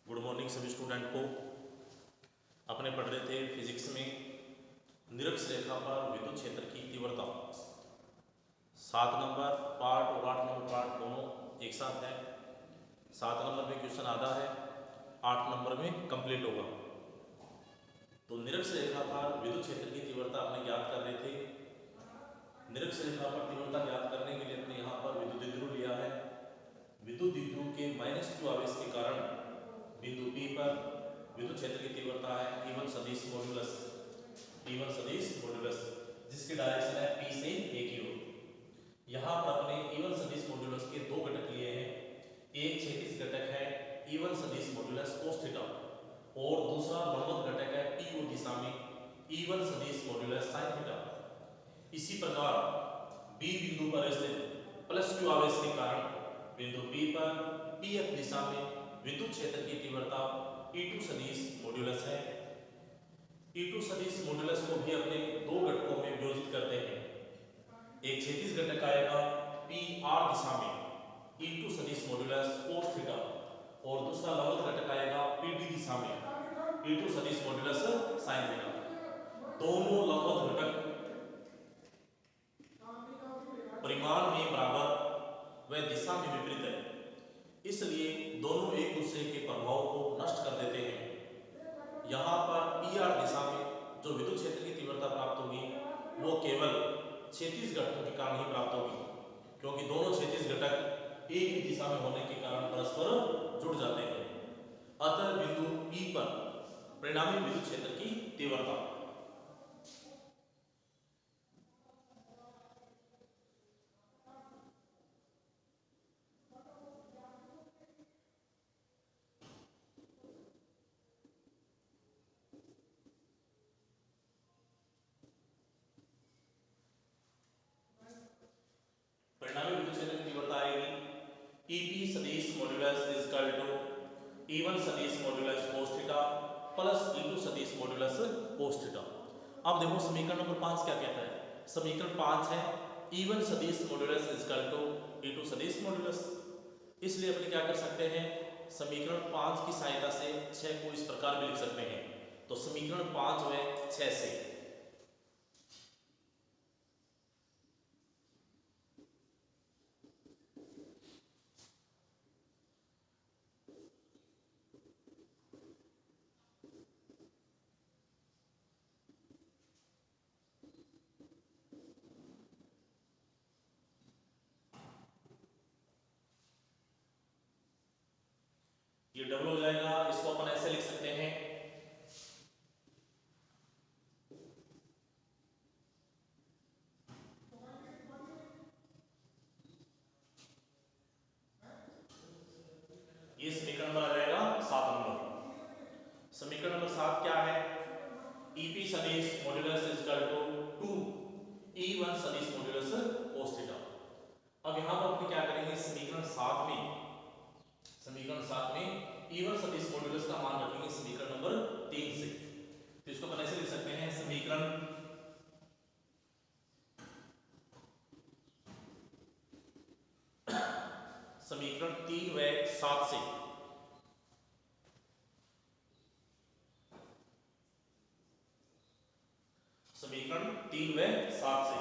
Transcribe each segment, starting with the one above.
Good morning सभी student को। अपने पढ़ रहे थे फिजिक्स में निरक्ष रेखा पर विद्युत क्षेत्र की तीव्रता। 7 नंबर पार्ट और 8 नंबर पार्ट दोनों एक साथ है। 7 नंबर में क्वेश्चन आधा है, 8 नंबर में कंप्लीट होगा। तो निरक्ष रेखा पर विद्युत क्षेत्र की तीव्रता अपने ज्ञात कर रहे थे। निरक्ष रेखा पर तीव्रता ज्ञात करने के लिए अपने यहाँ पर विद्युत द्विध्रुव लिया है। विद्युत द्विध्रुव के -q आवेश के कारण बिंदु P पर विद्युत क्षेत्र की तीव्रता है E1 सदिश मॉड्यूलस, E1 सदिश मॉड्यूलस, जिसकी डायरेक्शन है P से A की ओर। यहाँ पर अपने E1 सदिश मॉड्यूलस के दो घटक लिए हैं। एक क्षैतिज घटक है E1 सदिश मॉड्यूलस cos थीटा और दूसरा लंबवत घटक है PO दिशा में E1 सदिश मॉड्यूलस sin थीटा। इसी प्रकार B बिंदु पर स्थित +q आवेश के कारण बिंदु P पर PF दिशा में विद्युत क्षेत्र की तीव्रता E2 सदिश मॉड्यूलस है। E2 सदिश मॉड्यूलस को भी अपने दो घटकों में विभाजित करते हैं। एक क्षैतिज घटक आएगा PR दिशा में E2 सदिश मॉड्यूलस cos थीटा और दूसरा लंबवत घटक आएगा PD दिशा में E2 सदिश मॉड्यूलस sin थीटा। दोनों लंबवत घटक परिमाण में बराबर व दिशा में विपरीत है, इसलिए दोनों एक दूसरे के प्रभाव को नष्ट कर देते हैं। यहाँ पर PR दिशा में जो विद्युत क्षेत्र की तीव्रता प्राप्त होगी वो केवल क्षैतिज घटकों के कारण ही प्राप्त होगी, क्योंकि दोनों क्षैतिज घटक एक ही दिशा में होने के कारण परस्पर जुड़ जाते हैं। अतः बिंदु P पर परिणामी विद्युत क्षेत्र की तीव्रता परिणामी विद्युत क्षेत्र की तीव्रता आएगी EP सदिश modulus is equal to E1 सदिश modulus cos theta plus E2 सदिश मॉड्यूलस cos थीटा। अब देखो समीकरण नंबर 5 क्या कहता है। समीकरण 5 है E1 सदिश modulus is equal to E2 सदिश मॉड्यूलस। इसलिए अपने क्या कर सकते हैं, समीकरण 5 की सहायता से 6 को इस प्रकार भी लिख सकते हैं। तो समीकरण 5 व 6 से ये डबल हो जाएगा। इसको अपन ऐसे लिख सकते हैं, ये समीकरण नंबर आ जाएगा 7 नंबर। समीकरण नंबर 7 क्या है, EP सदिश modulus is equal to 2 E1 सदिश मॉड्यूलस cos थीटा। अब यहां पर अपन क्या करेंगे, समीकरण 7 में E1 सदिश मॉड्यूलस का मान रखेंगे समीकरण नंबर 3 से। तो इसको अपन ऐसे लिख सकते हैं, समीकरण 3 व 7 से समीकरण 3 व 7 से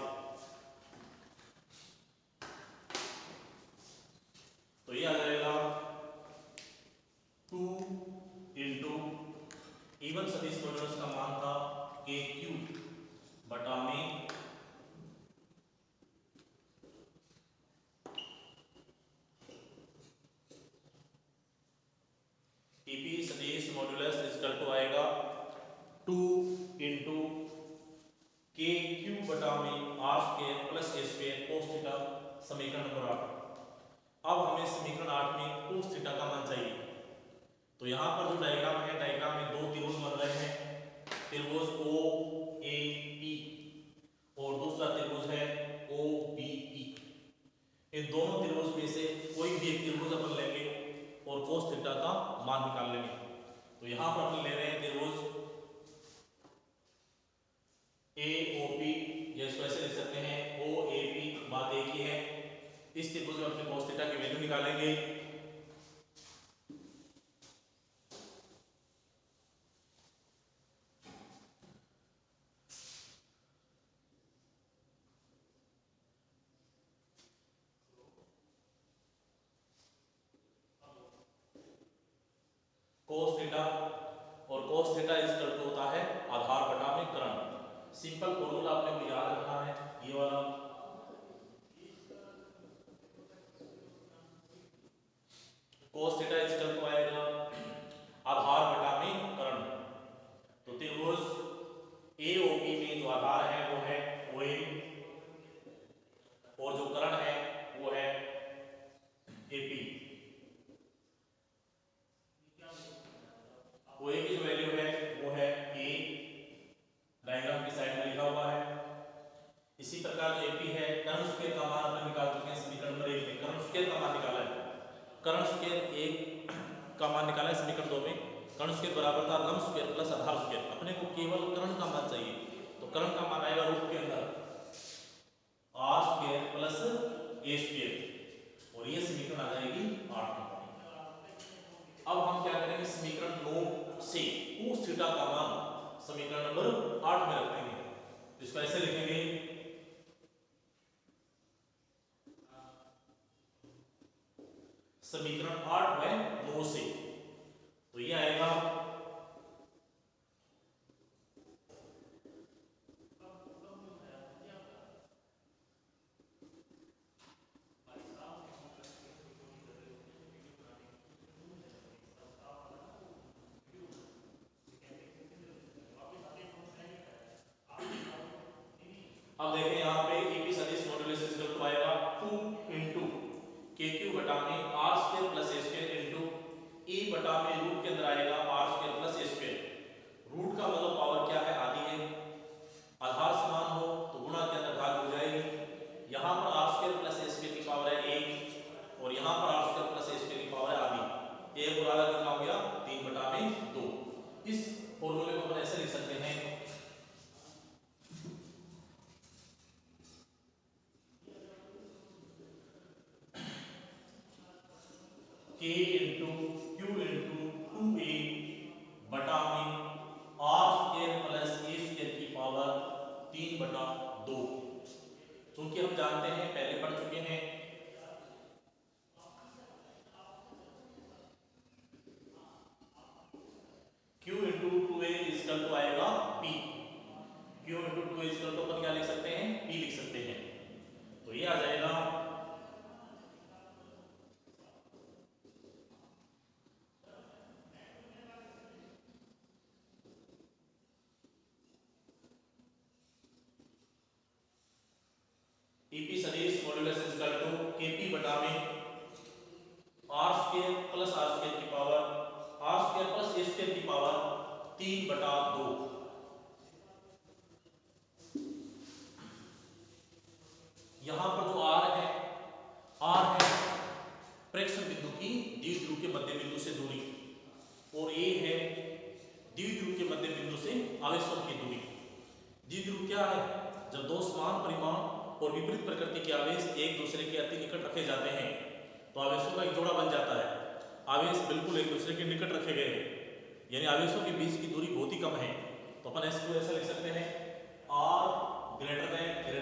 तो ये आ जाएगा 2 इंटू E1 सदिश मॉड्यूलस का मान था KQ बटा में EP सदिश मॉड्यूलस इज इक्वल टू आएगा 2 इंटू KQ बटा में R square plus A square cos theta. समीकरण नंबर 8। अब हमें समीकरण 8 में cos थीटा का मान चाहिए। तो यहाँ पर जो डायग्राम है, डायग्राम में दो त्रिभुज बन रहे हैं, त्रिभुज OAP और दूसरा त्रिभुज है OBE। इन दोनों त्रिभुज में से कोई भी एक त्रिभुज अपन लेंगे और cos थीटा का मान निकाल लेंगे। तो यहाँ पर अपन ले रहे हैं त्रिभुज AOP, या इसको ऐसे लिख सकते हैं OAP, बात एक ही है। इस त्रिभुज में अपने cos थीटा की वैल्यू निकालेंगे। कोस थीटा, और कोस थीटा इक्वल टू होता है आधार बटा में करण। सिंपल फॉर्मूला आपने को याद रखना है ये वाला, कोस थीटा इक्वल टू आएगा आधार बटा में करण। तो त्रिभुज एओपी में जो आधार है वो है OA और जो करण है वो है AP। OA की जो वैल्यू है वो है A, डायग्राम की साइड में लिखा हुआ है। इसी प्रकार जो AP है, कर्ण स्क्वायर का मान अपन निकाल चुके हैं समीकरण नंबर 1 में, कर्ण स्क्वायर का मान निकाला है, कर्ण स्क्वायर 1 का मान निकाला है समीकरण 2 में। कर्ण स्क्वायर बराबर था लंब स्क्वायर प्लस आधार स्क्वायर, अपने को केवल कर्ण का मान चाहिए, तो कर्ण का मान आएगा रूट के अंदर r square plus a square, और ये समीकरण आ जाएगी 8 नंबर। अब हम क्या करेंगे, समीकरण 9 से cos थीटा का मान समीकरण नंबर 8 में रख देंगे। इसको ऐसे लिखेंगे, समीकरण 8 है 9 से, तो ये आएगा अब देखें यहाँ पे EP सदिश मॉड्यूलस इक्वल टू आएगा 2 इंटू KQ बटा में r square plus a square into E बटा में रूट के अंदर आएगा r square plus a square. Root का मतलब पावर क्या है, आधी है, आधार समान हो तो गुणा के अंदर भाग हो जाएगी। यहाँ पर r square plus a square की पावर है 1 और यहाँ पर r square plus a square की पावर है आधी, एक और आधा कितना हो गया 3 बटा में 2। इस फॉर्मूले को अपन ऐसे लिख सकते हैं, K into Q into 2A बटा में r square plus a square की पावर 3 बटा 2। क्योंकि हम जानते हैं, पहले पढ़ चुके हैं, Q into 2A equal to आएगा P, Q into 2A equal to अपन क्या लिख सकते हैं, P लिख सकते हैं। तो ये आ जाएगा EP सदिश मॉड्यूलस इक्वल टू KP बटा में r square plus r square की power, r square plus a square की पावर 3 बटा 2। यहां पर जो r है प्रेक्षण बिंदु की द्विध्रुव के मध्य बिंदु से दूरी, और a है द्विध्रुव के मध्य बिंदु से आवेशों की दूरी। द्विध्रुव क्या है, जब दो समान परिमाण और विपरीत प्रकृति के आवेश एक दूसरे के अति निकट रखे जाते हैं तो आवेशों का एक जोड़ा बन जाता है। आवेश बिल्कुल एक दूसरे के निकट रखे गए हैं, यानी आवेशों के बीच की दूरी बहुत ही कम है, तो अपन इसको ऐसा लिख सकते हैं, r ग्रेटर देन a है,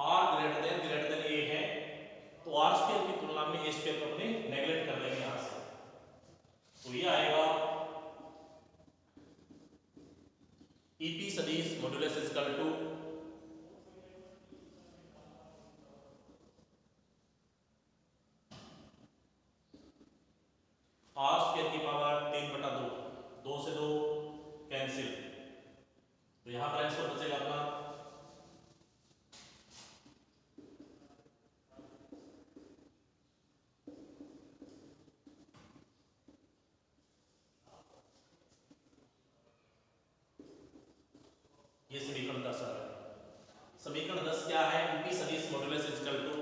r ग्रेटर देन a है, तो r स्क्वायर की तुलना में a स्क्वायर को अपने नेगलेक्ट कर देंगे यहां से, तो ये आएगा EP सदिश modulus equal to r square की पावर 3 बटा 2, 2 से 2 कैंसिल, तो यहां पर आंसर बचेगा अपना ये समीकरण 10 आ गया। समीकरण 10 क्या है, EP सदिश मॉड्यूलस इक्वल टू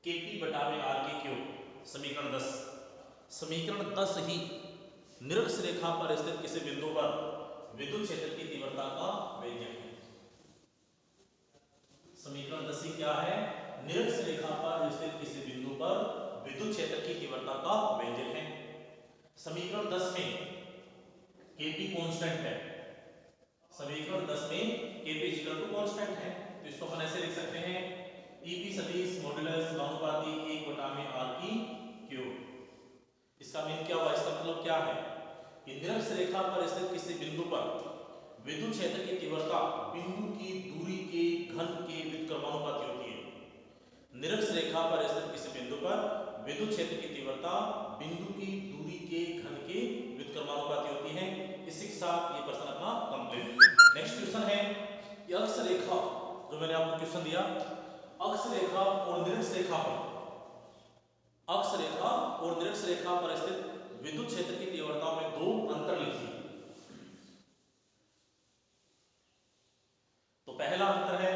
KP बटा में r की क्यूब। समीकरण 10, समीकरण 10 ही निरक्ष रेखा पर स्थित किसी बिंदु पर विद्युत क्षेत्र की तीव्रता का व्यंजक है। समीकरण 10 ही क्या है, निरक्ष रेखा पर स्थित किसी बिंदु पर विद्युत क्षेत्र की तीव्रता का व्यंजक है। समीकरण 10 में Kp कांस्टेंट है, समीकरण 10 में Kp कांस्टेंट है, तो इसको अपन ऐसे लिख सकते हैं Ep सदिश मॉड्यूलस समानुपाती 1/r3। इसका मीन क्या हुआ, इसका मतलब क्या है कि निरक्ष रेखा पर स्थित किसी बिंदु पर विद्युत क्षेत्र की तीव्रता बिंदु की दूरी के घन के व्युत्क्रमानुपाती होती है। निरक्ष रेखा पर स्थित किसी बिंदु पर विद्युत क्षेत्र की तीव्रता बिंदु की दूरी के घन के व्युत्क्रमानुपाती होती है। इसी के साथ ये प्रश्न अपना कंप्लीट। नेक्स्ट क्वेश्चन है कि अक्ष रेखा, जो मैंने आपको क्वेश्चन दिया, अक्ष रेखा और निरक्ष रेखा पर, अक्ष रेखा और निरक्ष रेखा पर स्थित विद्युत क्षेत्र की तीव्रता में दो अंतर लिखिए। तो पहला अंतर है,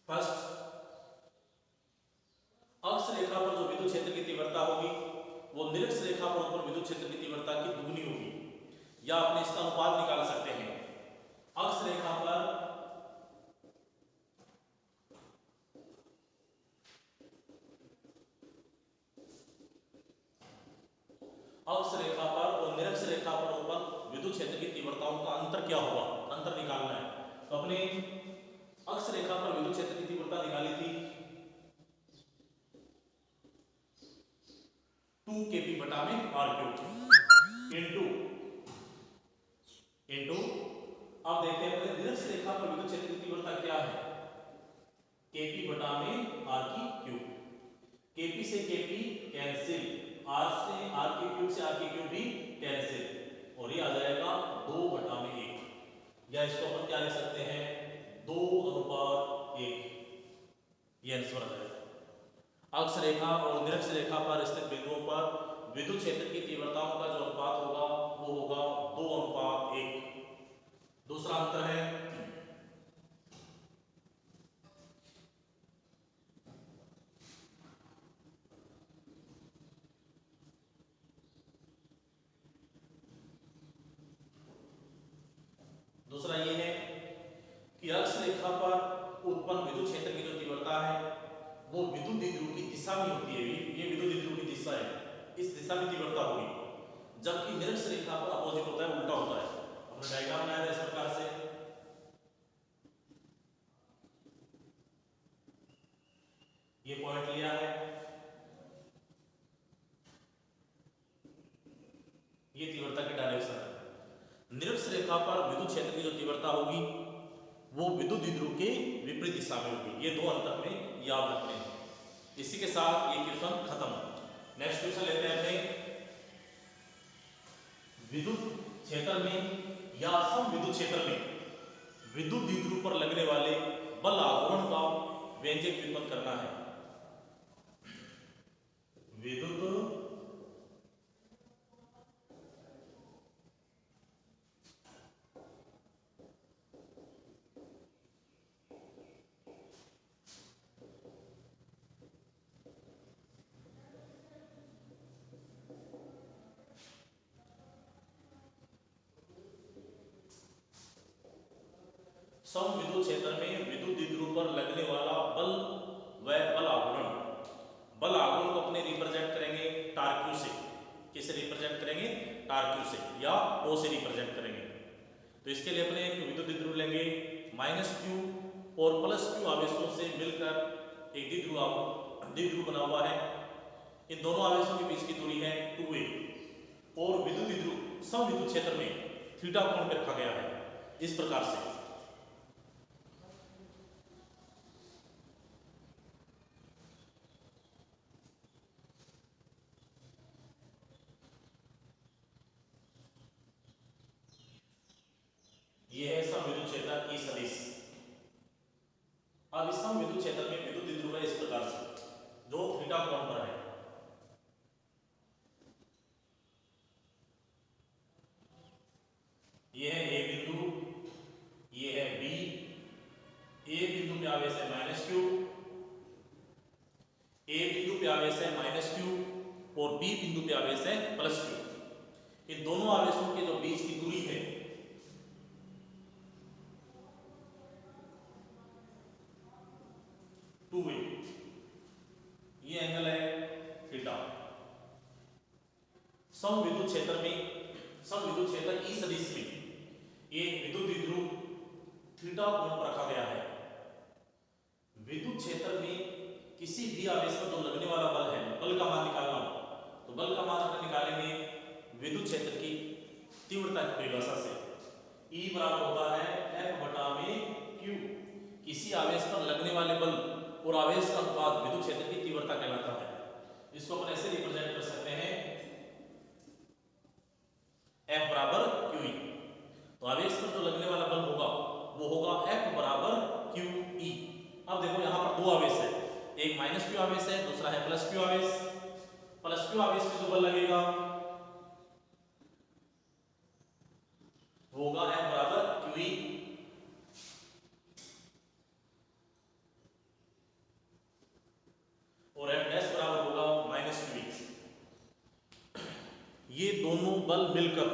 फर्स्ट, अक्ष रेखा पर जो विद्युत क्षेत्र की तीव्रता होगी वो निरक्ष रेखा पर ऊपर विद्युत क्षेत्र की तीव्रता की दुगनी होगी, या अपने इसका अनुपात निकाल सकते हैं। अक्ष रेखा पर अक्ष रेखा पर और निरक्ष रेखा पर ऊपर विद्युत क्षेत्र की तीव्रताओं का अंतर क्या होगा, अंतर निकालना है। तो अपने अक्ष रेखा पर विद्युत क्षेत्र की तीव्रता निकाली थी 2 Kp बटा में r3 इंटू अब देखते हैं अपने निरक्ष रेखा पर विद्युत क्षेत्र की तीव्रता क्या है, Kp बटा में r3। Kp से Kp कैंसिल, r से r के क्यूब से r के क्यूब भी कैंसिल, और ये आ जाएगा 2 बटा में 1, या इसको अपन क्या लिख सकते हैं 2:1, ये आंसर आ जाएगा। अक्ष रेखा और निरक्ष रेखा पर स्थित बिंदुओं पर विद्युत क्षेत्र की तीव्रताओं का जो अनुपात होगा वो होगा 2:1। दूसरा अंतर है दूसरा ये है कि अक्ष रेखा पर उत्पन्न विद्युत क्षेत्र की जो तीव्रता है वो विद्युत द्विध्रुव की दिशा में होती है। ये विद्युत द्विध्रुव की दिशा है, इस दिशा में तीव्रता होगी, जबकि निरक्ष रेखा पर अपोजिट होता है, उल्टा होता है। हमने डायग्राम बनाया था इस प्रकार से, ये पॉइंट लिया है, ये तीव्रता की डायरेक्शन है। निरक्ष रेखा पर विद्युत क्षेत्र की जो तीव्रता होगी वो विद्युत द्विध्रुव के विपरीत दिशा में होगी। ये दो अंतर में याद रखने हैं। इसी के साथ ये क्वेश्चन खत्म। नेक्स्ट क्वेश्चन लेते हैं अपने, विद्युत क्षेत्र में या सम विद्युत क्षेत्र में विद्युत द्विध्रुव पर लगने वाले बल आघूर्ण का व्यंजक व्युत्पन्न करना है। विद्युत सम विद्युत क्षेत्र में विद्युत द्विध्रुव पर लगने वाला बल व बल आघूर्ण, बल आघूर्ण को अपने रिप्रेजेंट करेंगे टार क्यू से। किसे रिप्रेजेंट करेंगे, टार क्यू से, या ओ से रिप्रेजेंट करेंगे। तो इसके लिए अपने एक विद्युत द्विध्रुव लेंगे -q और +q आवेशों से मिलकर एक द्विध्रुव बना हुआ है। इन दोनों आवेशों के बीच की दूरी है 2a, और विद्युत द्विध्रुव सम विद्युत क्षेत्र में थीटा कोण पे रखा गया है इस प्रकार से। ये है सम विद्युत क्षेत्र E सदिश। अब इस सम विद्युत क्षेत्र में विद्युत द्विध्रुव है इस प्रकार से, जो थीटा कोण पर है। ये है A बिंदु, ये है B। A बिंदु पे आवेश है -q, A बिंदु पे आवेश है -q, और B बिंदु पे आवेश है +q। इन दोनों आवेशों के जो बीच की दूरी है 2a, ये एंगल है समविद्युत क्षेत्र में, समविद्युत क्षेत्र ई सदिश में एक विद्युत द्विध्रुव थीटा कोण पर रखा गया है। विद्युत क्षेत्र में किसी भी आवेश पर जो लगने वाला बल है, बल का मान निकालना हो तो बल का मान अपन निकालेंगे विद्युत क्षेत्र की तीव्रता की परिभाषा से। E बराबर होता है F बटा में Q। किसी आवेश पर लगने वाले बल और आवेश का अनुपात विद्युत क्षेत्र की तीव्रता कहलाता है। इसको अपन ऐसे रिप्रेजेंट कर सकते हैं F बराबर QE। तो आवेश पर जो लगने वाला बल होगा वो होगा F बराबर QE। अब देखो यहाँ पर दो आवेश है, एक माइनस क्यू आवेश है, दूसरा है प्लस क्यू आवेश। प्लस क्यू आवेश पे जो बल लगेगा वो होगा F बराबर QE और F डैश बराबर होगा माइनस QE। ये दोनों बल मिलकर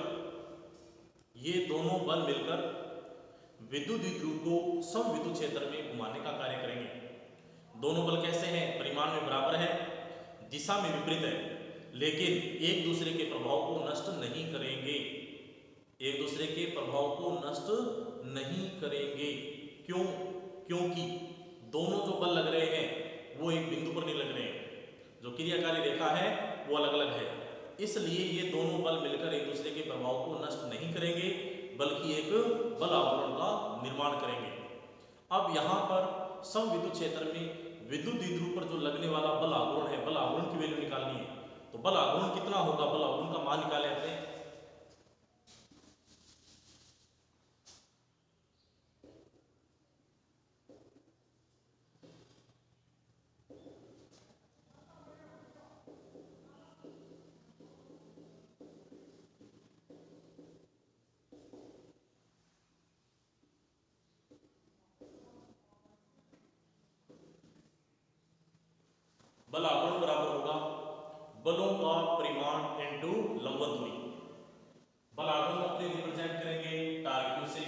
विद्युत द्विध्रुव को समविद्युत क्षेत्र में घुमाने का कार्य करेंगे। दोनों बल कैसे हैं? परिमाण में बराबर है, दिशा में विपरीत है, लेकिन एक दूसरे के प्रभाव को नष्ट नहीं करेंगे। एक दूसरे के प्रभाव को नष्ट नहीं करेंगे। क्यों? क्योंकि दोनों जो बल लग रहे हैं वो एक बिंदु पर नहीं लग रहे हैं, जो क्रियाकारी रेखा है वो अलग अलग है। इसलिए ये दोनों बल मिलकर एक दूसरे के प्रभाव को नष्ट नहीं करेंगे, बल्कि एक बल आवरण का निर्माण करेंगे। अब यहाँ पर समविद्युत क्षेत्र में विद्युत द्विध्रुव पर जो लगने वाला बल आवरण है, बल आवरण की वैल्यू निकालनी है। तो बल आवरण कितना होगा? बल आवरण का मान निकाले अपने। बल आवरण बराबर होगा बलों का परिमाण इनटू लंबवत दूरी। बल आवरण को अपने रिप्रेजेंट करेंगे टार क्यू से,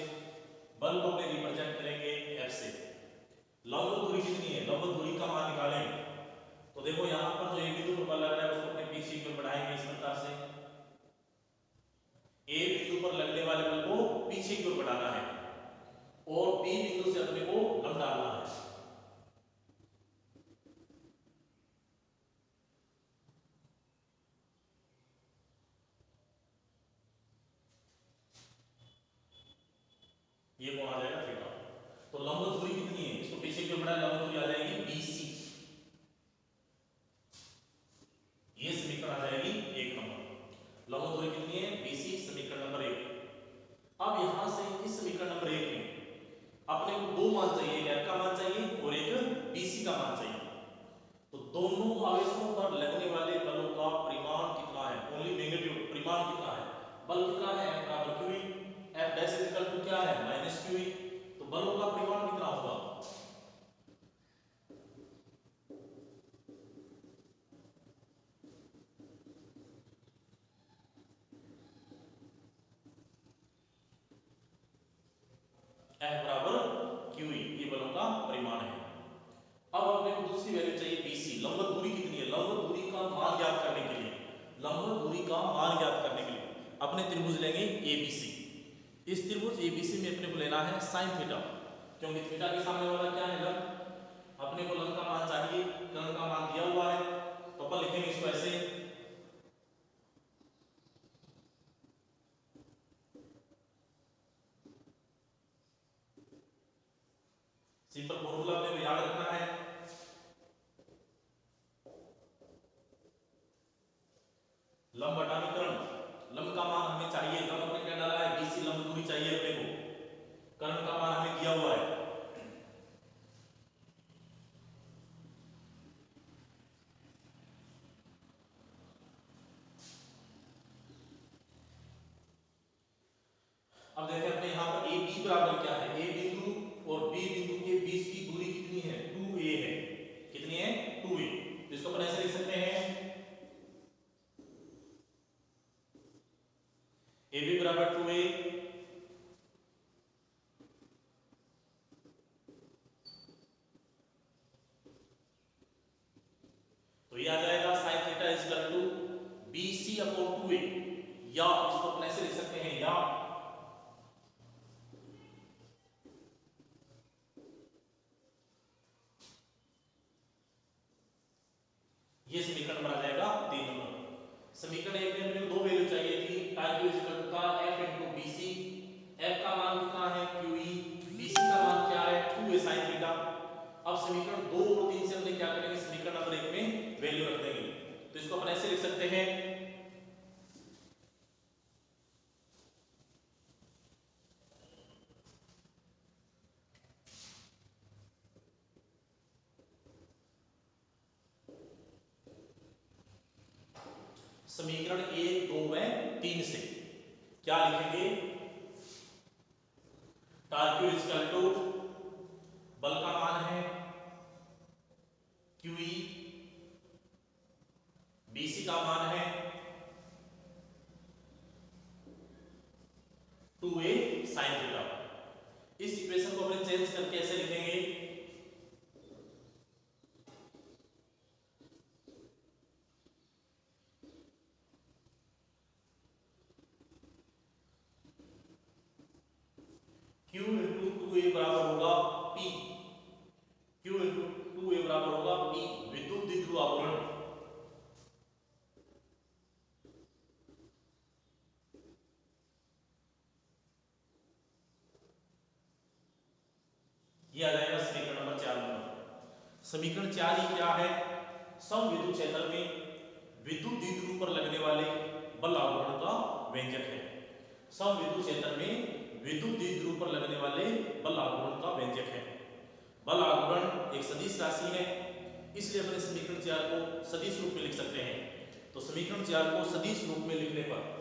बल को अपने रिप्रेजेंट करेंगे F से। लंबवत दूरी कितनी है? लंबवत दूरी का मान निकालें तो देखो यहाँ पर जो एक बिंदु पर बल लग रहा है उसको अपने पीछे की ओर बढ़ाएंगे इस प्रकार से। A बिंदु पर लगने वाले बल को पीछे की ओर बढ़ाना है और B बिंदु से अपने को लंब डालना है। ये कौन आ जाएगा? थीटा। तो लंबवत दूरी कितनी है? इसको पीछे की ओर बढ़ाएं, लंबवत दूरी आ जाएगी BC। ये समीकरण आ जाएगी 1 नंबर। लंबवत दूरी कितनी है? BC, समीकरण नंबर 1। अब यहां से इस समीकरण नंबर 1 में अपने को दो मान चाहिए, एक F का मान चाहिए और एक BC का मान चाहिए। तो दोनों आवेशों पर लगने वाले बलों का परिमाण कितना है? ओनली मैग्नीट्यूड, परिमाण कितना है? बल कितना है? F बराबर QE। F dash equal to क्या है? Minus QE। तो बलों का परिमाण कितना होगा? F बराबर QE, ये बलों का परिमाण है। अब हमें दूसरी वैल्यू चाहिए BC। लंबवत दूरी कितनी है? लंबवत दूरी का मान ज्ञात करने के लिए, लंबवत दूरी का मान ज्ञात करने के लिए अपने त्रिभुज लेंगे ABC। इस त्रिभुज ABC में अपने को लेना है sin थीटा, क्योंकि थीटा के सामने वाला क्या है? लंब। अपने को लंब का मान चाहिए, कर्ण का मान दिया हुआ है तो अपन लिखेंगे इसको ऐसे। सिंपल फॉर्मूला अपने को याद रखना है। लंब बटा में कर्ण। लंब का मान हमें चाहिए, लंब अपने क्या डाला है? BC। लंब दूरी चाहिए अपने को, कर्ण का मान हमें दिया हुआ है। अब देखें अपने यहाँ पर ए बी बराबर क्या है? ए बिंदु और बी बिंदु के बीच की दूरी कितनी है? 2a है। कितनी है? 2a। तो इसको अपन ऐसे लिख सकते हैं ए बी बराबर 2a। तो ये आ जाएगा sin theta is equal to BC BC upon 2A, या इसको अपन ऐसे लिख सकते हैं, या ये समीकरण बना जाएगा 3 नंबर। समीकरण 1 में अपने को दो वैल्यू चाहिए थी, टारक्यू इज इक्वल टू था F इनटू BC। F का मान कितना है QE, BC का मान क्या है 2A sin थीटा। अब समीकरण 2 और 3 से हम क्या करेंगे, समीकरण नंबर 1 में वैल्यू रख देंगे। तो इसको अपन ऐसे लिख सकते हैं, समीकरण 1 2 व 3 से क्या लिखेंगे, टारक्यू इज इक्वल टू बल का मान है QE, BC का मान है 2A sin थीटा। इस इक्वेशन को अपन चेंज करके ऐसे लिखेंगे, Q इंटू 2A बराबर होगा P, Q इंटू 2A बराबर होगा P विद्युत द्विध्रुव आवरण। ये आ जाएगा समीकरण नंबर 4 नंबर। समीकरण 4 ही क्या है, समविद्युत क्षेत्र में विद्युत द्विध्रुव पर लगने वाले बल आघूर्ण का व्यंजक है। समविद्युत क्षेत्र में विद्युत द्विध्रुव पर लगने वाले बल आघूर्ण का व्यंजक है। बल आघूर्ण एक सदिश राशि है, इसलिए अपने समीकरण 4 को सदिश रूप में लिख सकते हैं। तो समीकरण 4 को सदिश रूप में लिखने पर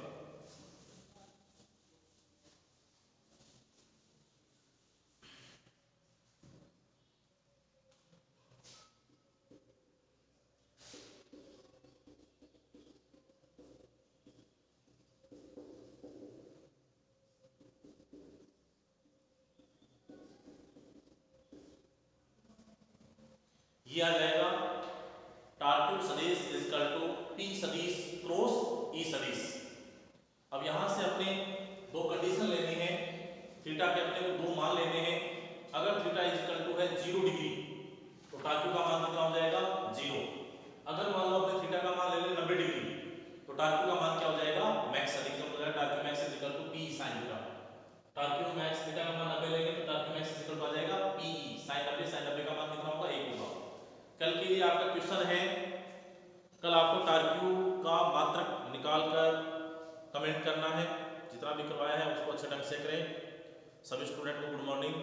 ये आ जाएगा, टारक्यू सदिश इज इक्वल टू P सदिश क्रॉस E सदिश। अब यहां से अपने दो कंडीशन लेनी है, थीटा के अपने को दो मान लेने हैं। अगर थीटा इज इक्वल टू है 0 डिग्री तो टारक्यू का मान कितना हो जाएगा 0। अगर मान लो अपने थीटा का मान ले लें 90 डिग्री तो टारक्यू का मान क्या हो जाएगा मैक्स अधिकतम हो जाएगा, torque max is equal to P sin theta. Torque max theta का मान 90 लेंगे तो torque max is equal to आ जाएगा PE sin 90, sin 90 का मान कितना होगा 1 होगा। कल के लिए आपका क्वेश्चन है, कल आपको टारक्यू का मात्रक निकाल कर कमेंट करना है। जितना भी करवाया है उसको अच्छे ढंग से करें। सभी स्टूडेंट को गुड मॉर्निंग।